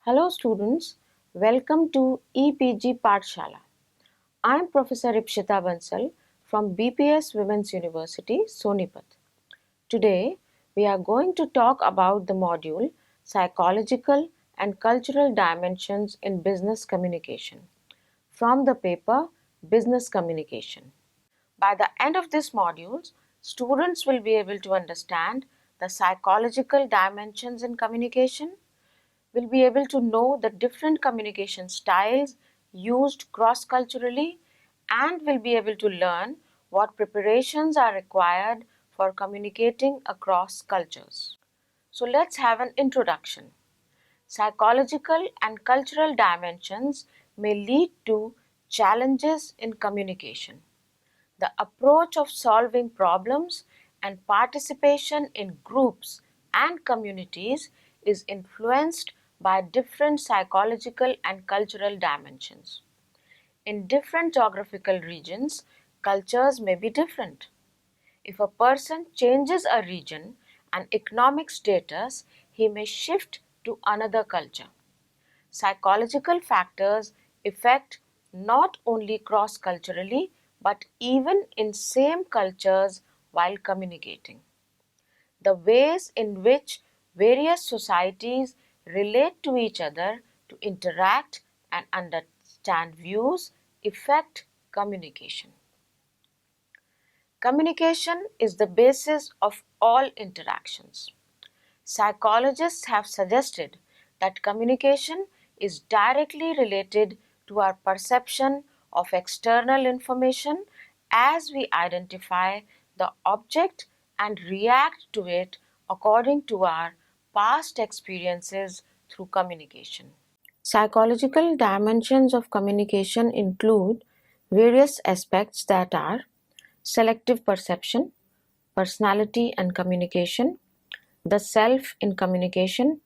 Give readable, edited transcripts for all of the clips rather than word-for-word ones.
Hello students, welcome to EPG Pathshala. I am Professor Ipshita Bansal from BPS Women's University, Sonipat. Today we are going to talk about the module Psychological and Cultural Dimensions in Business Communication from the paper Business Communication. By the end of this module, students will be able to understand the psychological dimensions in communication, will be able to know the different communication styles used cross-culturally, and will be able to learn what preparations are required for communicating across cultures. So let's have an introduction. Psychological and cultural dimensions may lead to challenges in communication. The approach of solving problems and participation in groups and communities is influenced by different psychological and cultural dimensions. In different geographical regions, cultures may be different. If a person changes a region and economic status, he may shift to another culture. Psychological factors affect not only cross-culturally but even in same cultures while communicating. The ways in which various societies relate to each other to interact and understand views affect communication. Communication is the basis of all interactions. Psychologists have suggested that communication is directly related to our perception of external information as we identify the object and react to it according to our past experiences through communication. Psychological dimensions of communication include various aspects that are selective perception, personality and communication, the self in communication,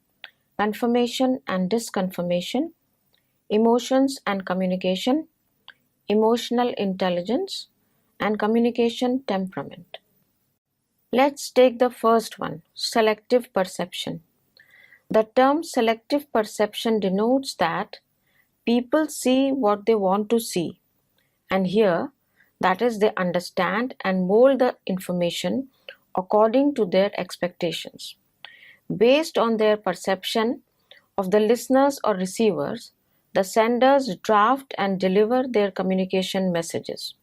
confirmation and disconfirmation, emotions and communication, emotional intelligence, and communication temperament. Let's take the first one, selective perception. The term selective perception denotes that people see what they want to see and hear, that is, they understand and mold the information according to their expectations. Based on their perception of the listeners or receivers, the senders draft and deliver their communication messages.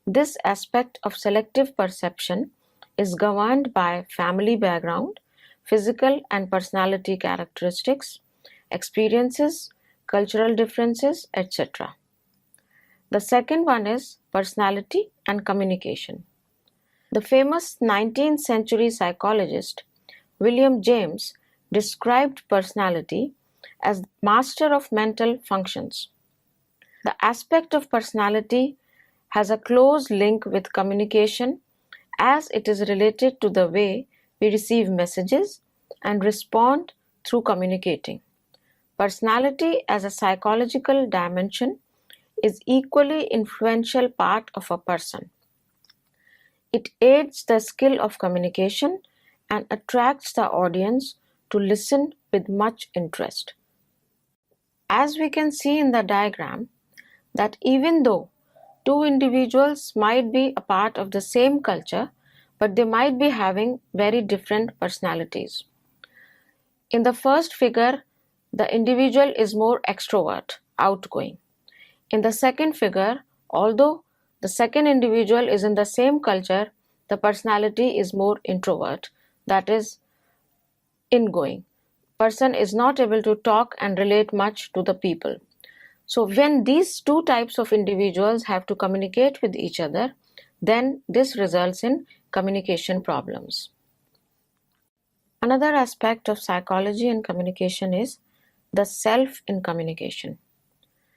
This aspect of selective perception is governed by family background, physical and personality characteristics, experiences, cultural differences, etc. The second one is personality and communication. The famous 19th century psychologist William James described personality as master of mental functions. The aspect of personality has a close link with communication as it is related to the way we receive messages and respond through communicating. Personality as a psychological dimension is equally influential part of a person. It aids the skill of communication and attracts the audience to listen with much interest. As we can see in the diagram, that even though two individuals might be a part of the same culture, but they might be having very different personalities. In the first figure, the individual is more extrovert, outgoing. In the second figure, although the second individual is in the same culture, the personality is more introvert, that is, ingoing. Person is not able to talk and relate much to the people. So when these two types of individuals have to communicate with each other, then this results in communication problems. Another aspect of psychology and communication is the self in communication.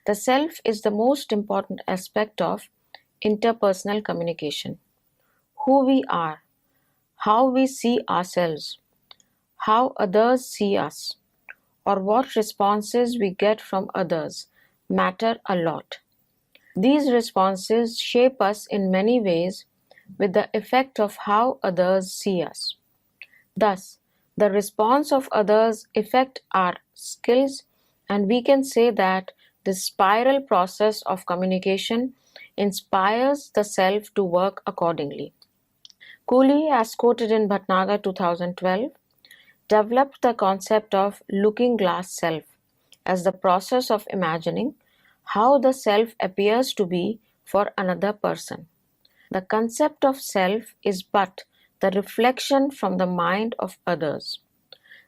The self is the most important aspect of interpersonal communication. Who we are, how we see ourselves, how others see us, or what responses we get from others matter a lot. These responses shape us in many ways with the effect of how others see us. Thus, the response of others affect our skills And we can say that this spiral process of communication inspires the self to work accordingly. Cooley, as quoted in Bhatnagar 2012, developed the concept of looking glass self as the process of imagining how the self appears to be for another person. The concept of self is but the reflection from the mind of others.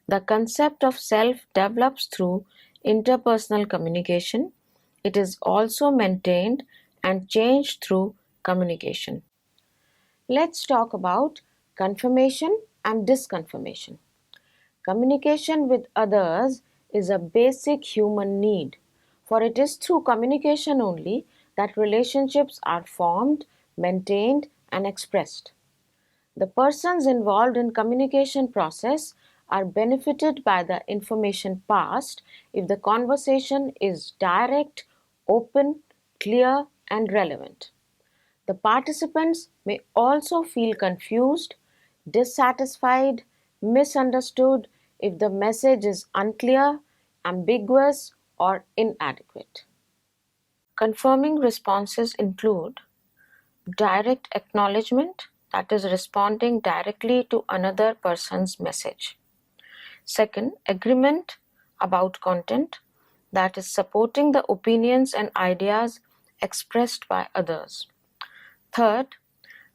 The concept of self develops through interpersonal communication. It is also maintained and changed through communication. Let's talk about confirmation and disconfirmation. Communication with others is a basic human need, for it is through communication only that relationships are formed, maintained, and expressed. The persons involved in communication process are benefited by the information passed if the conversation is direct, open, clear, and relevant. The participants may also feel confused, dissatisfied, misunderstood if the message is unclear, ambiguous, or inadequate. Confirming responses include direct acknowledgement, that is, responding directly to another person's message. Second, agreement about content, that is, supporting the opinions and ideas expressed by others. Third,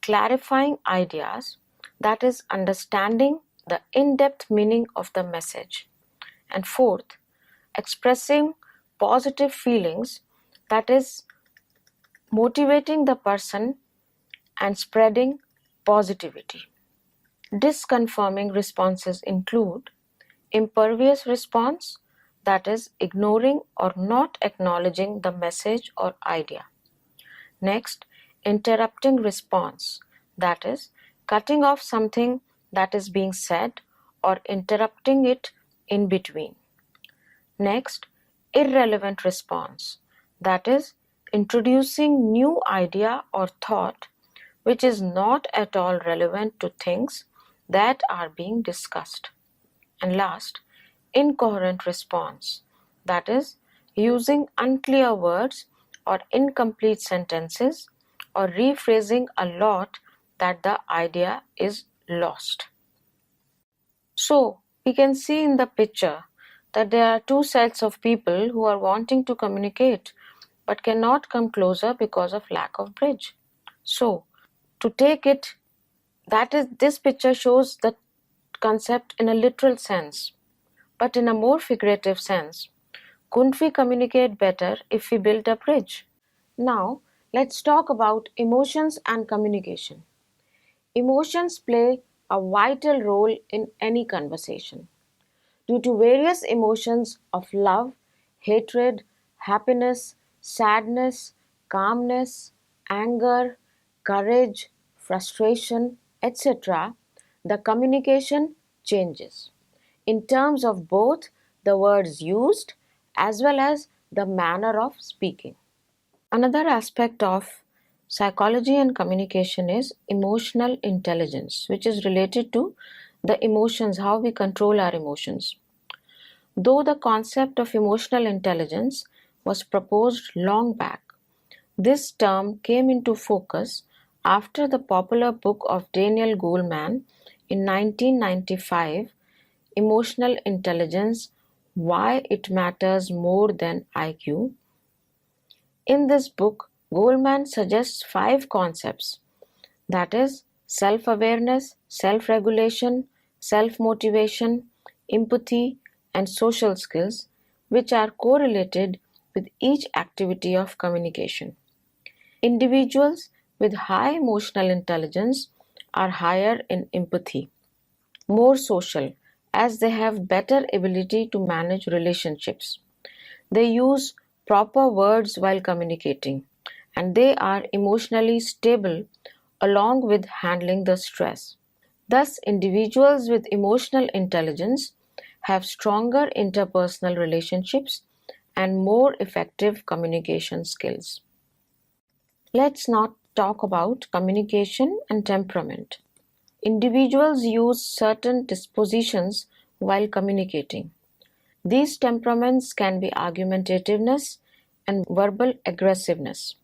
clarifying ideas, that is, understanding the in depth meaning of the message. And fourth, expressing positive feelings, that is, motivating the person and spreading positivity. Disconfirming responses include impervious response, that is, ignoring or not acknowledging the message or idea. Next, interrupting response, that is, cutting off something that is being said or interrupting it in between. Next, irrelevant response, that is, introducing new idea or thought which is not at all relevant to things that are being discussed. And last, incoherent response, that is, using unclear words or incomplete sentences or rephrasing a lot that the idea is lost. So, we can see in the picture that there are two sets of people who are wanting to communicate but cannot come closer because of lack of bridge. So, to take it, that is, this picture shows the concept in a literal sense, but in a more figurative sense. Couldn't we communicate better if we built a bridge? Now, let's talk about emotions and communication. Emotions play a vital role in any conversation. Due to various emotions of love, hatred, happiness, sadness, calmness, anger, courage, frustration, etc., the communication changes in terms of both the words used as well as the manner of speaking. Another aspect of psychology and communication is emotional intelligence, which is related to the emotions, how we control our emotions. Though the concept of emotional intelligence was proposed long back, this term came into focus after the popular book of Daniel Goleman in 1995, Emotional Intelligence: Why It Matters More Than IQ. In this book, Goleman suggests 5 concepts, that is, self awareness, self regulation, self motivation, empathy, and social skills, which are correlated with each activity of communication. Individuals with high emotional intelligence are higher in empathy, more social, as they have better ability to manage relationships. They use proper words while communicating, and they are emotionally stable along with handling the stress. Thus, individuals with emotional intelligence have stronger interpersonal relationships and more effective communication skills. Let's now talk about communication and temperament. Individuals use certain dispositions while communicating. These temperaments can be argumentativeness and verbal aggressiveness.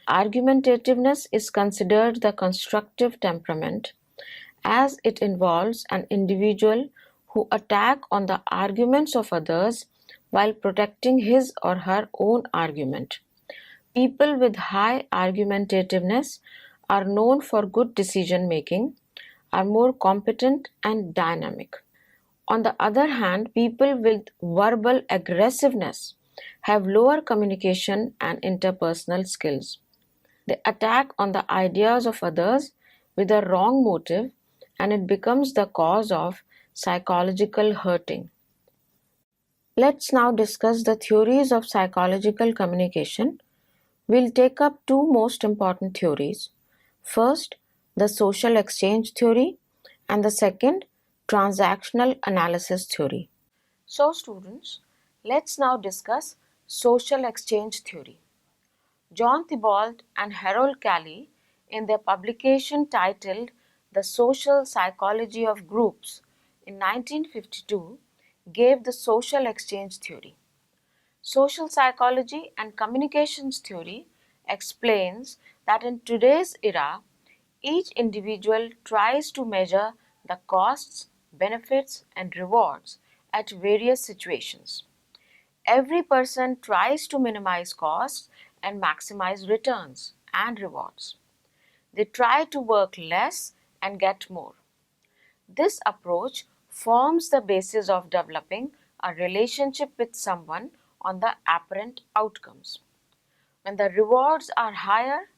Argumentativeness is considered the constructive temperament as it involves an individual who attack on the arguments of others while protecting his or her own argument. People with high argumentativeness are known for good decision making, are more competent and dynamic. On the other hand, people with verbal aggressiveness have lower communication and interpersonal skills. They attack on the ideas of others with a wrong motive, and it becomes the cause of psychological hurting. Let's now discuss the theories of psychological communication. We'll take up two most important theories. First, the social exchange theory, and the second, transactional analysis theory. So, students, let's now discuss social exchange theory. John Thibault and Harold Cayley, in their publication titled The Social Psychology of Groups in 1952, gave the social exchange theory. Social psychology and communications theory explains that in today's era, each individual tries to measure the costs, benefits, and rewards at various situations. Every person tries to minimize costs and maximize returns and rewards. They try to work less and get more. This approach forms the basis of developing a relationship with someone on the apparent outcomes. When the rewards are higher,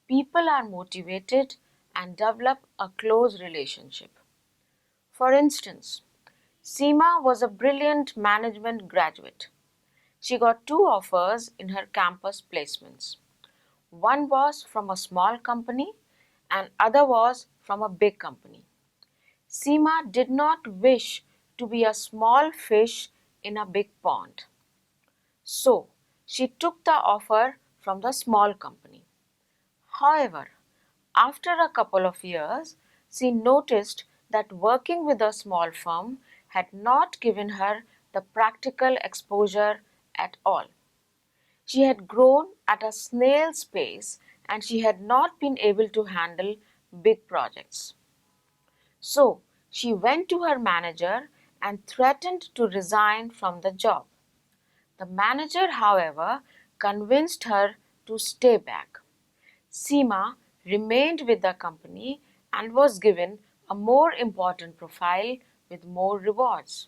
people are motivated and develop a close relationship. For instance, Seema was a brilliant management graduate. She got two offers in her campus placements. One was from a small company and other was from a big company. Seema did not wish to be a small fish in a big pond. So, she took the offer from the small company. However, after a couple of years, she noticed that working with a small firm had not given her the practical exposure at all. She had grown at a snail's pace and she had not been able to handle big projects. So, she went to her manager and threatened to resign from the job. The manager, however, convinced her to stay back. Seema remained with the company and was given a more important profile with more rewards.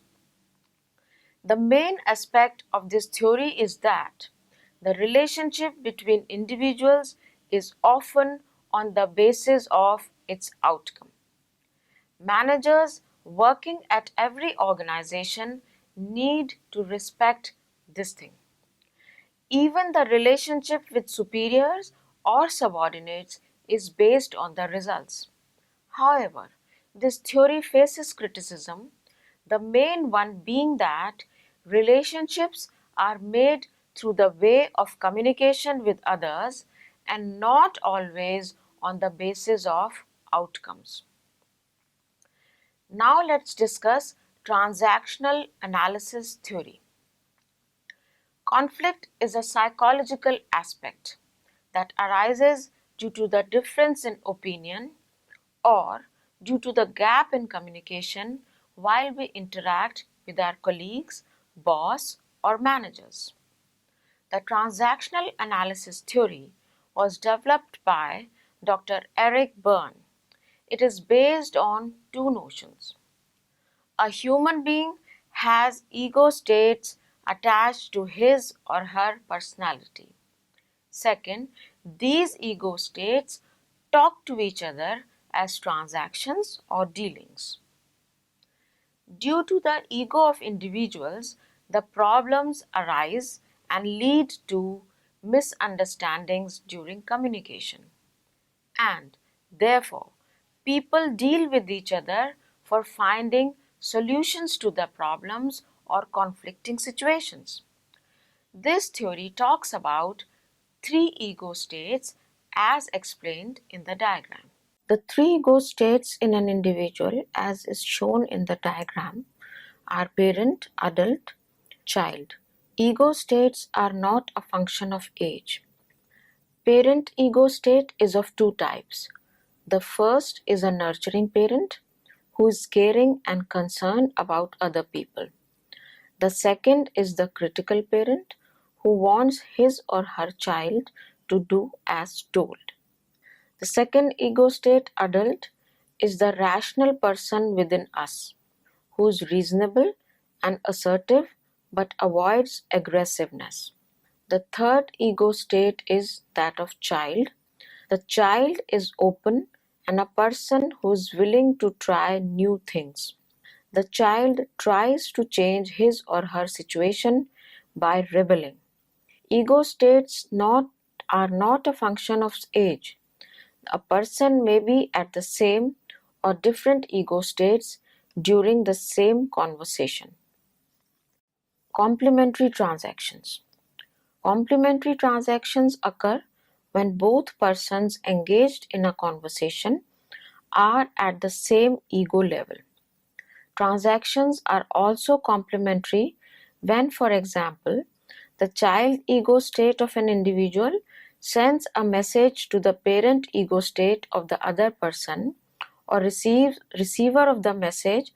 The main aspect of this theory is that the relationship between individuals is often on the basis of its outcome. Managers working at every organization need to respect this thing. Even the relationship with superiors or subordinates is based on the results. However, this theory faces criticism, the main one being that relationships are made through the way of communication with others and not always on the basis of outcomes. Now let's discuss transactional analysis theory. Conflict is a psychological aspect that arises due to the difference in opinion or due to the gap in communication while we interact with our colleagues, boss, or managers. The transactional analysis theory was developed by Dr. Eric Berne. It is based on two notions. A human being has ego states attached to his or her personality. Second, these ego states talk to each other as transactions or dealings. Due to the ego of individuals, the problems arise and lead to misunderstandings during communication. And therefore, people deal with each other for finding solutions to the problems or conflicting situations. This theory talks about three ego states as explained in the diagram. The three ego states in an individual, as is shown in the diagram, are parent, adult, Child. Ego states are not a function of age. Parent ego state is of two types. The first is a nurturing parent who is caring and concerned about other people. The second is the critical parent who wants his or her child to do as told. The second ego state, adult, is the rational person within us who is reasonable and assertive but avoids aggressiveness. The third ego state is that of child. The child is open and a person who is willing to try new things. The child tries to change his or her situation by rebelling. Ego states are not a function of age. A person may be at the same or different ego states during the same conversation. Complementary transactions. Complementary transactions occur when both persons engaged in a conversation are at the same ego level. Transactions are also complementary when, for example, the child ego state of an individual sends a message to the parent ego state of the other person, or receiver of the message,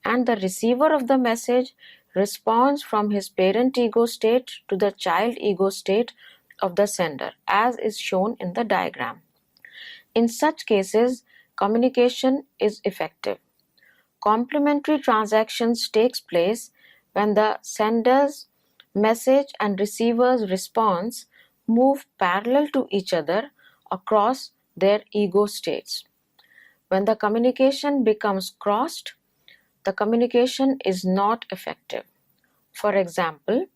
and the receiver of the message responds from his parent ego state to the child ego state of the sender, as is shown in the diagram. In such cases, communication is effective. Complementary transactions takes place when the sender's message and receiver's response move parallel to each other across their ego states. When the communication becomes crossed, the communication is not effective. For example,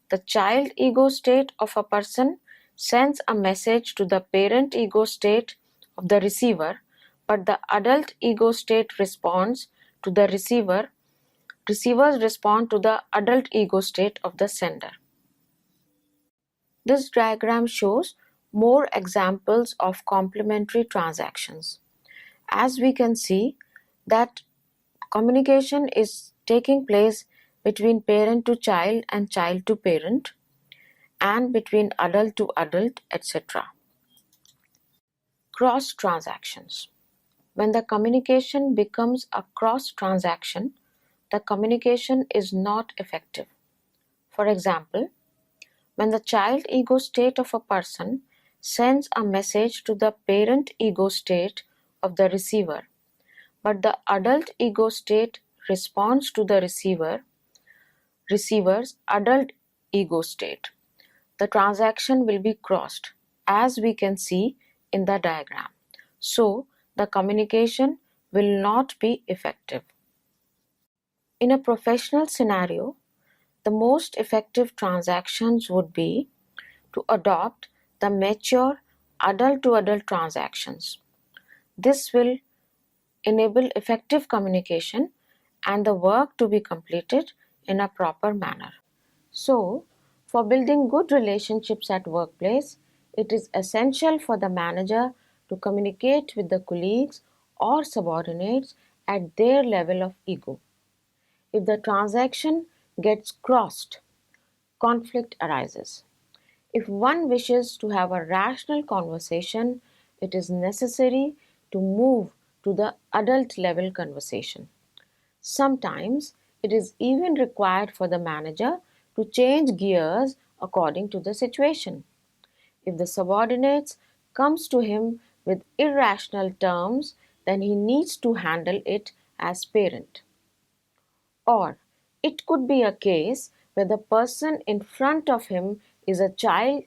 the child ego state of a person sends a message to the parent ego state of the receiver, but the adult ego state responds to the receivers respond to the adult ego state of the sender. This diagram shows more examples of complementary transactions. As we can see that communication is taking place between parent to child and child to parent, and between adult to adult, etc. Cross transactions. When the communication becomes a cross transaction, the communication is not effective. For example, when the child ego state of a person sends a message to the parent ego state of the receiver, but the adult ego state responds to the receiver's adult ego state, the transaction will be crossed, as we can see in the diagram. So, the communication will not be effective. In a professional scenario, the most effective transactions would be to adopt the mature adult to adult transactions. This will enable effective communication and the work to be completed in a proper manner. So, for building good relationships at workplace, it is essential for the manager to communicate with the colleagues or subordinates at their level of ego. If the transaction gets crossed, conflict arises. If one wishes to have a rational conversation, it is necessary to move to the adult level conversation. Sometimes it is even required for the manager to change gears according to the situation. If the subordinates comes to him with irrational terms, then he needs to handle it as parent. Or it could be a case where the person in front of him is a child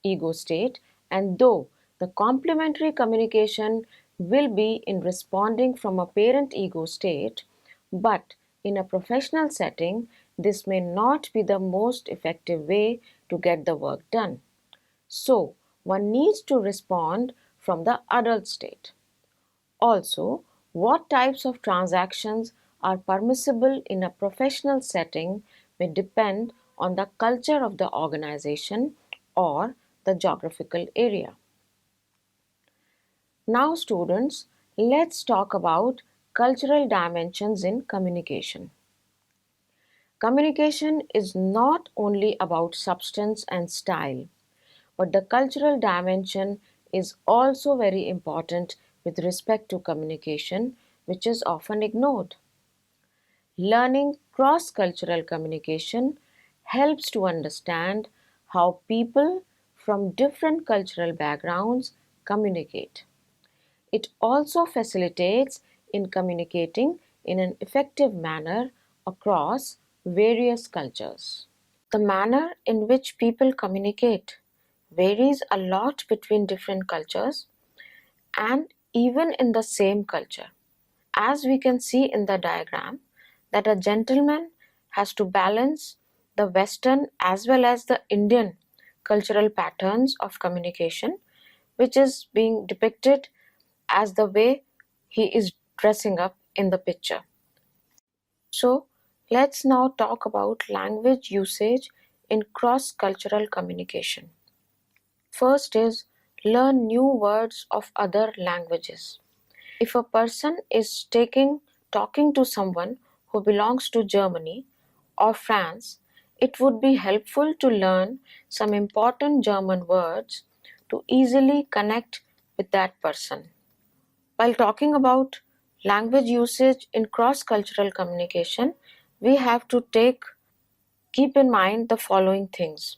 ego state, and though the complementary communication will be in responding from a parent ego state, but in a professional setting, this may not be the most effective way to get the work done. So, one needs to respond from the adult state. Also, what types of transactions are permissible in a professional setting may depend on the culture of the organization or the geographical area. Now, students, let's talk about cultural dimensions in communication. Communication is not only about substance and style, but the cultural dimension is also very important with respect to communication, which is often ignored. Learning cross cultural communication helps to understand how people from different cultural backgrounds communicate. It also facilitates in communicating in an effective manner across various cultures. The manner in which people communicate varies a lot between different cultures and even in the same culture. As we can see in the diagram, that a gentleman has to balance the Western as well as the Indian cultural patterns of communication, which is being depicted as the way he is dressing up in the picture. So, let's now talk about language usage in cross-cultural communication. First is learn new words of other languages. If a person is talking to someone who belongs to Germany or France, it would be helpful to learn some important German words to easily connect with that person. While talking about language usage in cross-cultural communication, we have to keep in mind the following things.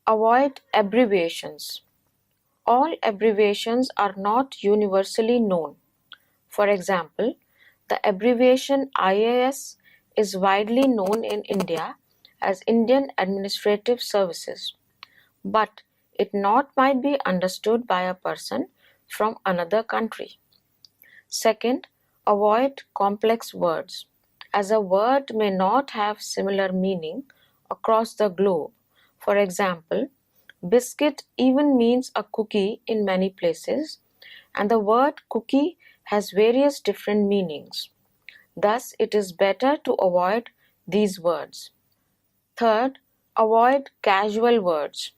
Avoid abbreviations. All abbreviations are not universally known. For example, the abbreviation IAS is widely known in India as Indian Administrative Services, but it not might be understood by a person from another country. Second, avoid complex words. As a word may not have similar meaning across the globe. For example, biscuit even means a cookie in many places, and the word cookie has various different meanings. Thus, it is better to avoid these words. Third, avoid casual words.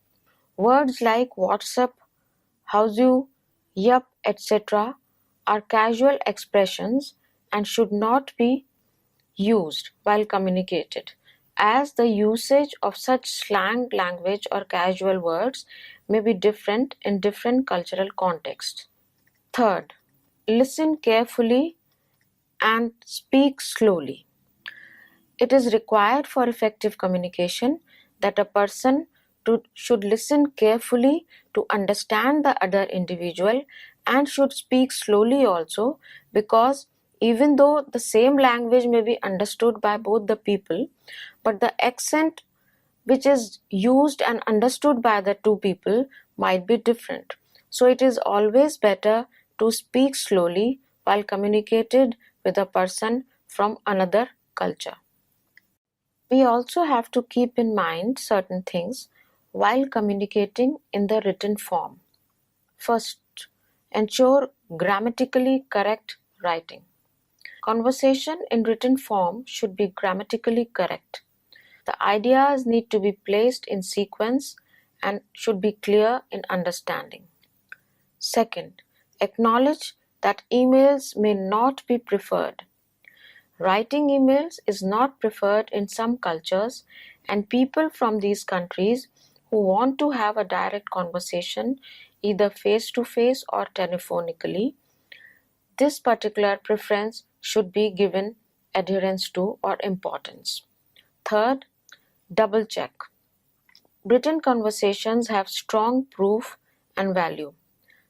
Words like WhatsApp, how's you, yup, etc. are casual expressions and should not be used while communicated, as the usage of such slang language or casual words may be different in different cultural contexts. Third, listen carefully and speak slowly. It is required for effective communication that a person should listen carefully to understand the other individual and should speak slowly also, because even though the same language may be understood by both the people, but the accent which is used and understood by the two people might be different. So it is always better to speak slowly while communicated with a person from another culture. We also have to keep in mind certain things while communicating in the written form. First, ensure grammatically correct writing. Conversation in written form should be grammatically correct. The ideas need to be placed in sequence and should be clear in understanding. Second, acknowledge that emails may not be preferred. Writing emails is not preferred in some cultures, and people from these countries who want to have a direct conversation, either face to face or telephonically, this particular preference should be given adherence to or importance. Third, double check. Written conversations have strong proof and value.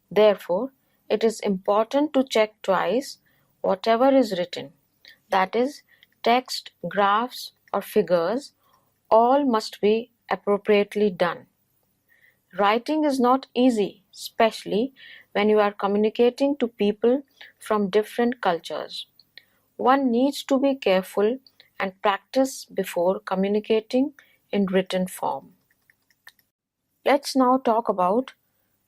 Therefore, it is important to check twice whatever is written. That is, text, graphs, or figures, all must be appropriately done. Writing is not easy, especially when you are communicating to people from different cultures. One needs to be careful and practice before communicating in written form. Let's now talk about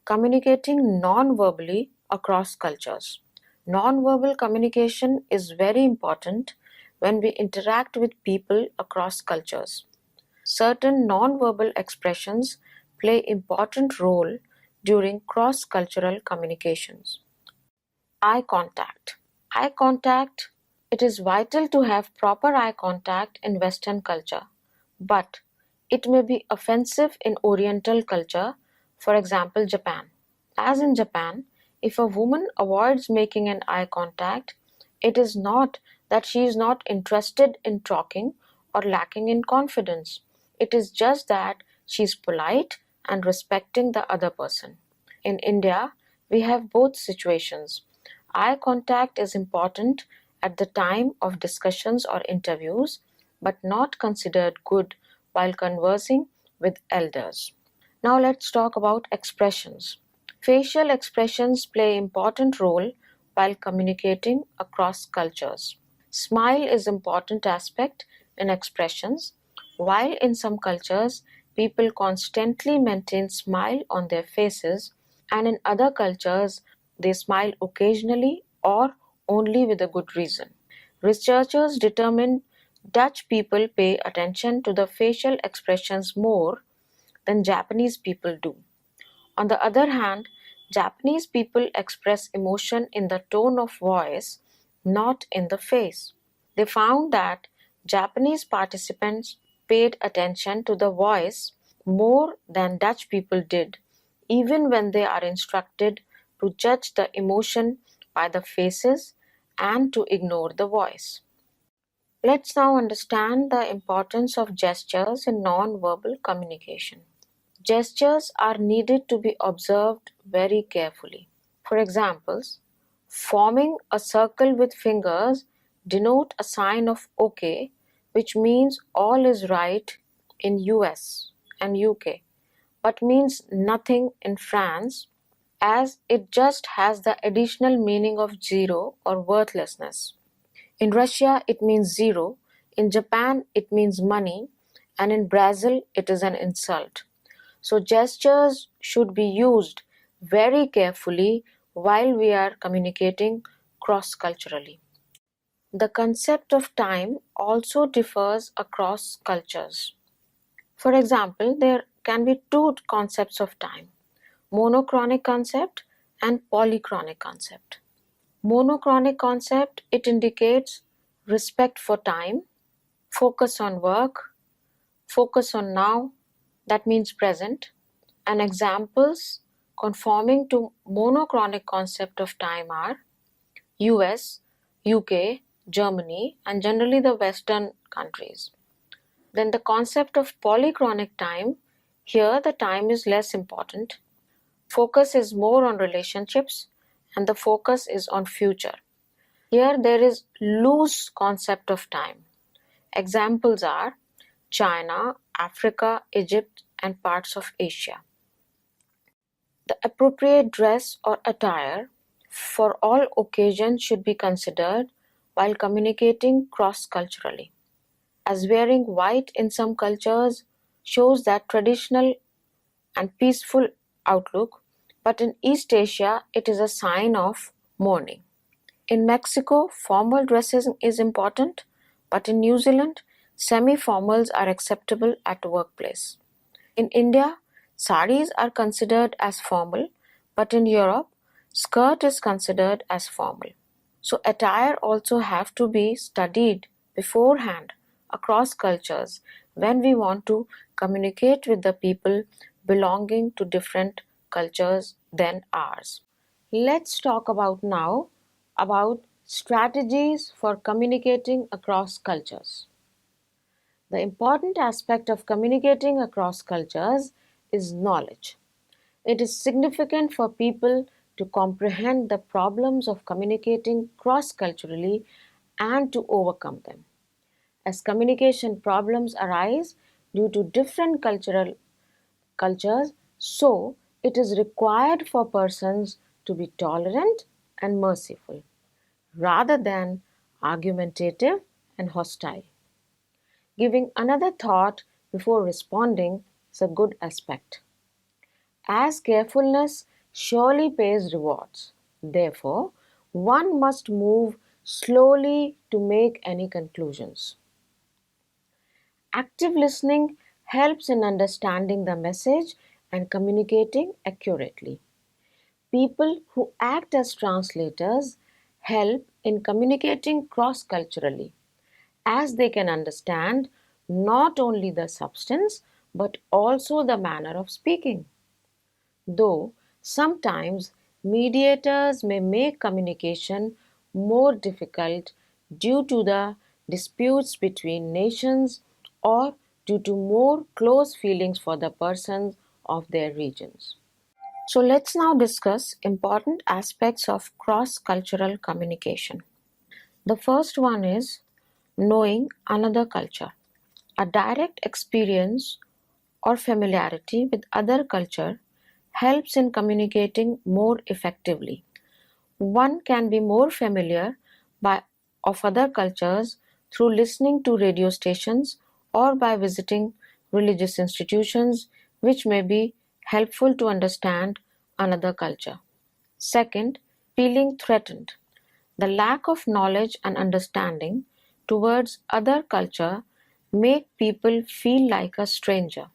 communicating non-verbally across cultures. Non-verbal communication is very important when we interact with people across cultures. Certain non-verbal expressions play important role during cross-cultural communications. Eye contact. Eye contact It is vital to have proper eye contact in Western culture, but it may be offensive in Oriental culture, for example, Japan. As in Japan, if a woman avoids making an eye contact, it is not that she is not interested in talking or lacking in confidence. It is just that she is polite and respecting the other person. In India, we have both situations. Eye contact is important at the time of discussions or interviews, but not considered good while conversing with elders. Now let's talk about expressions. Facial expressions play an important role while communicating across cultures. Smile is an important aspect in expressions. While in some cultures people constantly maintain smile on their faces, and in other cultures they smile occasionally or only with a good reason. Researchers determined Dutch people pay attention to the facial expressions more than Japanese people do. On the other hand, Japanese people express emotion in the tone of voice, not in the face. They found that Japanese participants paid attention to the voice more than Dutch people did, even when they are instructed to judge the emotion by the faces and to ignore the voice. Let's now understand the importance of gestures in non-verbal communication. Gestures are needed to be observed very carefully. For examples, forming a circle with fingers denote a sign of OK, which means all is right in US and UK, but means nothing in France as it just has the additional meaning of zero or worthlessness. In Russia, it means zero, in Japan, it means money, and in Brazil, it is an insult. So, gestures should be used very carefully while we are communicating cross culturally. The concept of time also differs across cultures. For example, there can be two concepts of time: monochronic concept and polychronic concept. Monochronic concept, it indicates respect for time, focus on work, focus on now, that means present, and examples conforming to monochronic concept of time are US, UK, Germany, and generally the Western countries. Then the concept of polychronic time, here the time is less important. Focus is more on relationships and the focus is on future. Here there is loose concept of time. Examples are China, Africa, Egypt, and parts of Asia. The appropriate dress or attire for all occasions should be considered while communicating cross-culturally, as wearing white in some cultures shows that traditional and peaceful outlook, but in East Asia it is a sign of mourning. In Mexico, formal dressing is important, but in New Zealand, semi-formals are acceptable at workplace. In India, saris are considered as formal, but in Europe, skirt is considered as formal. So attire also have to be studied beforehand across cultures when we want to communicate with the people belonging to different cultures than ours. Let's talk about now about strategies for communicating across cultures. The important aspect of communicating across cultures is knowledge. It is significant for people to comprehend the problems of communicating cross culturally and to overcome them. As communication problems arise due to different cultures, so it is required for persons to be tolerant and merciful rather than argumentative and hostile. Giving another thought before responding is a good aspect. As carefulness surely pays rewards, therefore, one must move slowly to make any conclusions. Active listening helps in understanding the message and communicating accurately. People who act as translators help in communicating cross-culturally, as they can understand not only the substance but also the manner of speaking. Though sometimes mediators may make communication more difficult due to the disputes between nations or due to more close feelings for the persons of their regions. So let's now discuss important aspects of cross-cultural communication. The first one is knowing another culture. A direct experience or familiarity with other culture helps in communicating more effectively. One can be more familiar by of other cultures through listening to radio stations or by visiting religious institutions, which may be helpful to understand another culture. Second, feeling threatened. The lack of knowledge and understanding towards other culture make people feel like a stranger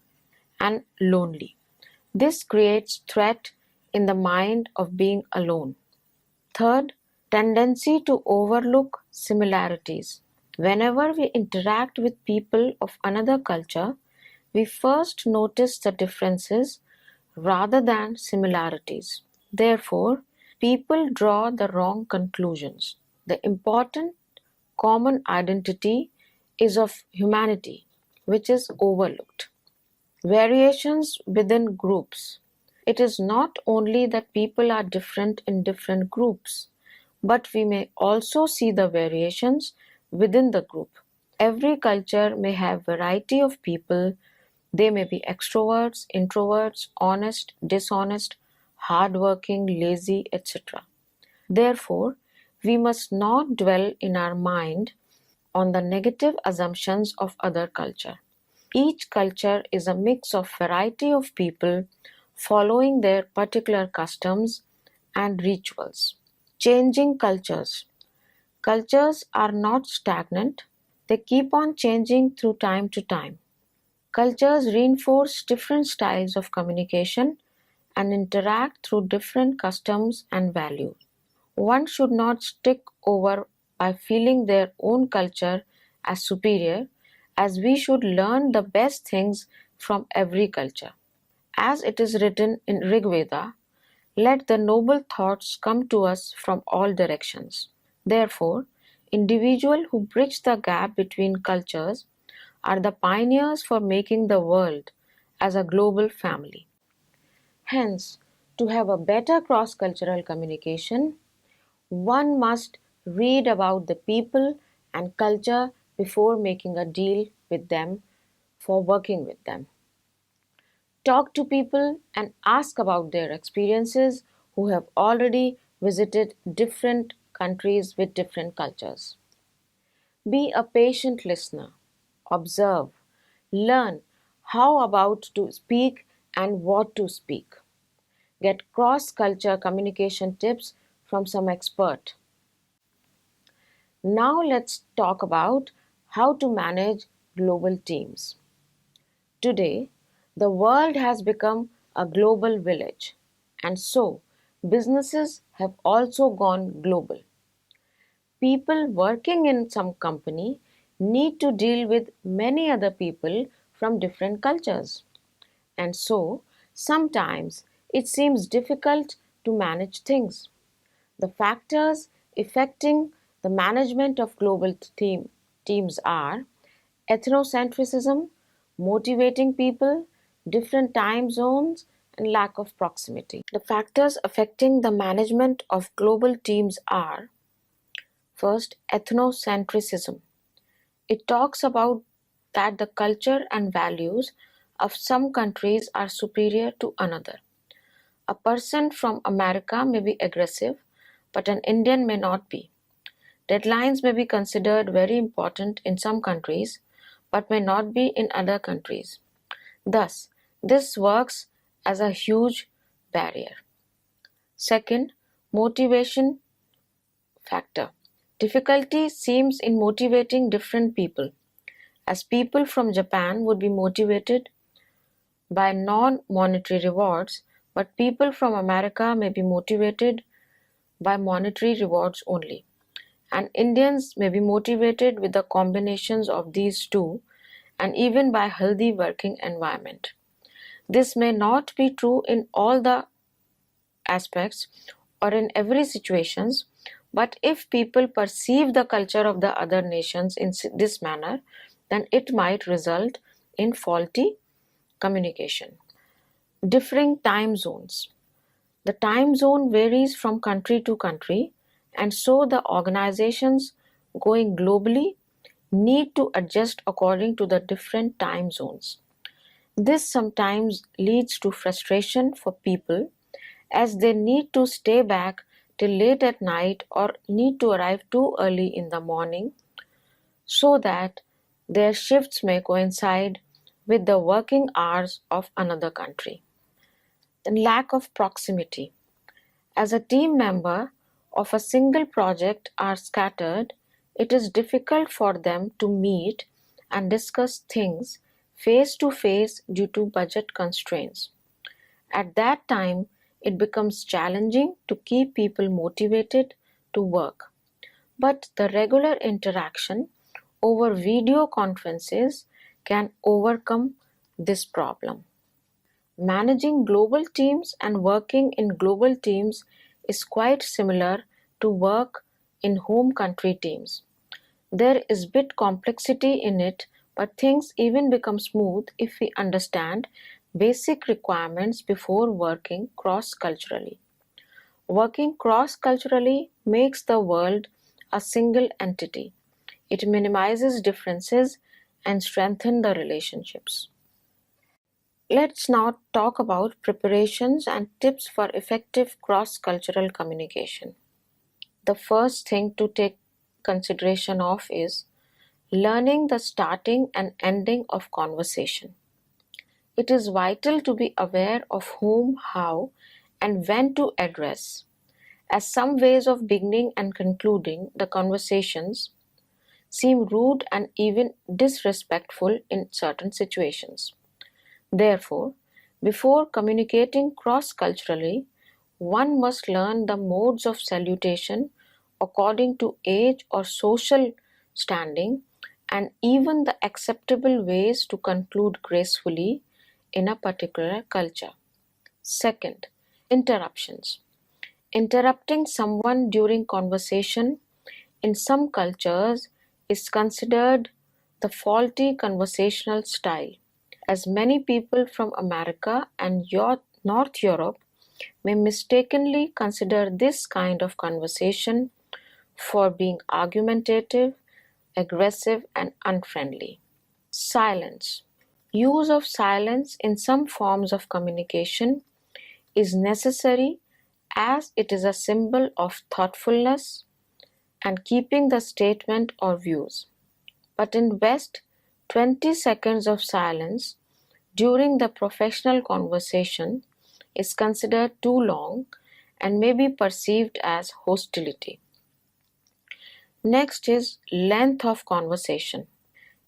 and lonely. This creates threat in the mind of being alone. Third, tendency to overlook similarities. Whenever we interact with people of another culture, we first notice the differences rather than similarities. Therefore, people draw the wrong conclusions. The important common identity is of humanity, which is overlooked. Variations within groups. It is not only that people are different in different groups, but we may also see the variations within the group. Every culture may have variety of people. They may be extroverts, introverts, honest, dishonest, hardworking, lazy, etc. Therefore, we must not dwell in our mind on the negative assumptions of other culture. Each culture is a mix of variety of people following their particular customs and rituals. Changing cultures. Cultures are not stagnant, they keep on changing through time to time. Cultures reinforce different styles of communication and interact through different customs and values. One should not stick over by feeling their own culture as superior, as we should learn the best things from every culture. As it is written in Rigveda, let the noble thoughts come to us from all directions. Therefore, individuals who bridge the gap between cultures are the pioneers for making the world as a global family. Hence, to have a better cross cultural communication, one must read about the people and culture before making a deal with them for working with them. Talk to people and ask about their experiences who have already visited different countries with different cultures. Be a patient listener. Observe. Learn how about to speak and what to speak. Get cross culture communication tips from some expert. Now let's talk about how to manage global teams. Today, the world has become a global village, and so businesses have also gone global. People working in some company need to deal with many other people from different cultures, and so sometimes it seems difficult to manage things. The factors affecting the management of global teams are ethnocentrism, motivating people, different time zones, and lack of proximity. The factors affecting the management of global teams are: first, ethnocentrism. It talks about that the culture and values of some countries are superior to another. A person from America may be aggressive, but an Indian may not be. Deadlines may be considered very important in some countries, but may not be in other countries. Thus, this works as a huge barrier. Second, motivation factor. Difficulty seems in motivating different people, as people from Japan would be motivated by non-monetary rewards, but people from America may be motivated by monetary rewards only. and Indians may be motivated with the combinations of these two and even by healthy working environment. This may not be true in all the aspects or in every situations, but if people perceive the culture of the other nations in this manner, then it might result in faulty communication. Differing time zones. The time zone varies from country to country, and so the organizations going globally need to adjust according to the different time zones. This sometimes leads to frustration for people as they need to stay back till late at night or need to arrive too early in the morning so that their shifts may coincide with the working hours of another country. Then lack of proximity. As a team member of a single project are scattered, it is difficult for them to meet and discuss things face to face due to budget constraints. At that time, it becomes challenging to keep people motivated to work. But the regular interaction over video conferences can overcome this problem. Managing global teams and working in global teams is quite similar to work in home country teams. There is bit complexity in it, but things even become smooth if we understand basic requirements before working cross-culturally. Working cross-culturally makes the world a single entity. It minimizes differences and strengthens the relationships. Let's now talk about preparations and tips for effective cross-cultural communication. The first thing to take consideration of is learning the starting and ending of conversation. It is vital to be aware of whom, how, and when to address, as some ways of beginning and concluding the conversations seem rude and even disrespectful in certain situations. Therefore, before communicating cross-culturally, one must learn the modes of salutation according to age or social standing and even the acceptable ways to conclude gracefully in a particular culture. Second, interruptions. Interrupting someone during conversation in some cultures is considered the faulty conversational style, as many people from America and North Europe may mistakenly consider this kind of conversation for being argumentative, aggressive, and unfriendly. Silence. Use of silence in some forms of communication is necessary as it is a symbol of thoughtfulness and keeping the statement or views. But in West, 20 seconds of silence during the professional conversation is considered too long and may be perceived as hostility. Next is length of conversation.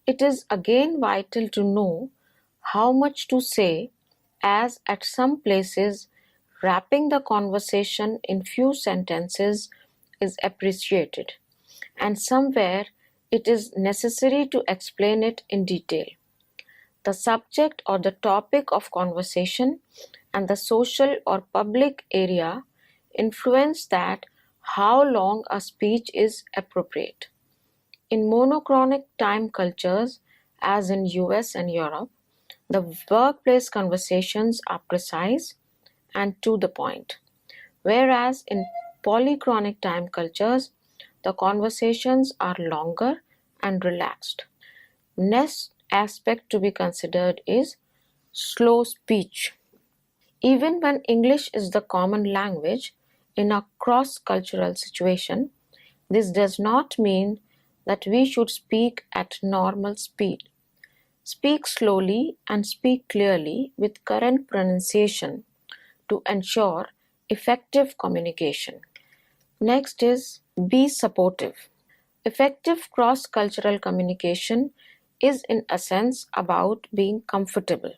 It is again vital to know how much to say, as at some places wrapping the conversation in few sentences is appreciated, and somewhere it is necessary to explain it in detail. The subject or the topic of conversation and the social or public area influence that how long a speech is appropriate. In monochronic time cultures, as in US and Europe, the workplace conversations are precise and to the point, whereas in polychronic time cultures, the conversations are longer and relaxed. Next aspect to be considered is slow speech. Even when English is the common language in a cross-cultural situation, this does not mean that we should speak at normal speed. Speak slowly and speak clearly with correct pronunciation to ensure effective communication. Next is be supportive. Effective cross-cultural communication is in essence about being comfortable.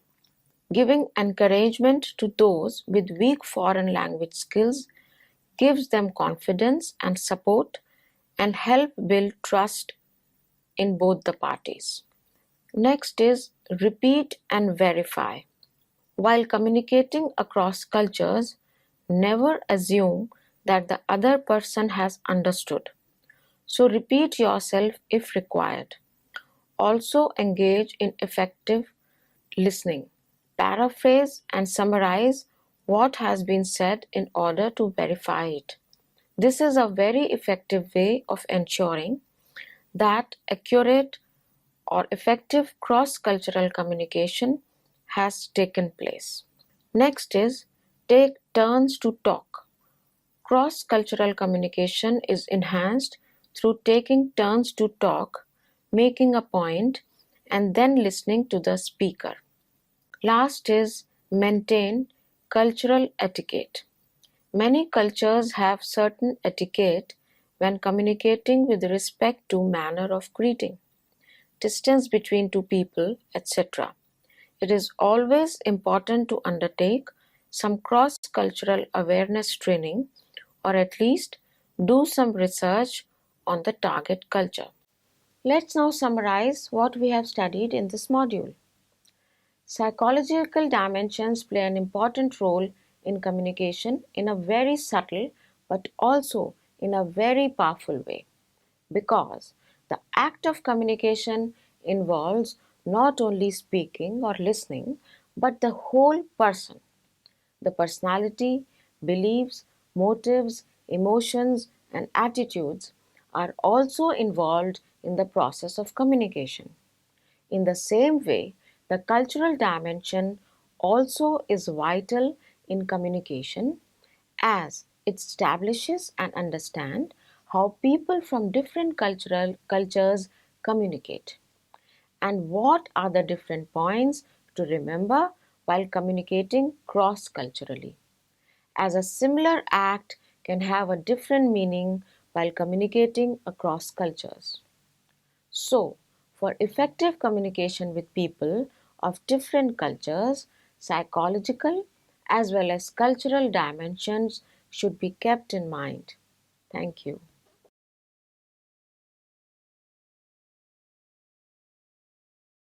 Giving encouragement to those with weak foreign language skills gives them confidence and support and help build trust in both the parties. Next is repeat and verify. While communicating across cultures, never assume that the other person has understood. So repeat yourself if required. Also engage in effective listening. Paraphrase and summarize what has been said in order to verify it. This is a very effective way of ensuring that accurate or effective cross-cultural communication has taken place. Next is take turns to talk. Cross-cultural communication is enhanced through taking turns to talk, making a point, and then listening to the speaker. Last is maintain cultural etiquette. Many cultures have certain etiquette when communicating with respect to manner of greeting, distance between two people, etc. It is always important to undertake some cross-cultural awareness training or at least do some research on the target culture. Let's now summarize what we have studied in this module. Psychological dimensions play an important role in communication in a very subtle but also in a very powerful way, because the act of communication involves not only speaking or listening but the whole person. The personality, beliefs, motives, emotions, and attitudes are also involved in the process of communication. In the same way, the cultural dimension also is vital in communication, as it establishes and understands how people from different cultural cultures communicate and what are the different points to remember while communicating cross-culturally, as a similar act can have a different meaning while communicating across cultures. So, for effective communication with people of different cultures, psychological as well as cultural dimensions should be kept in mind. Thank you.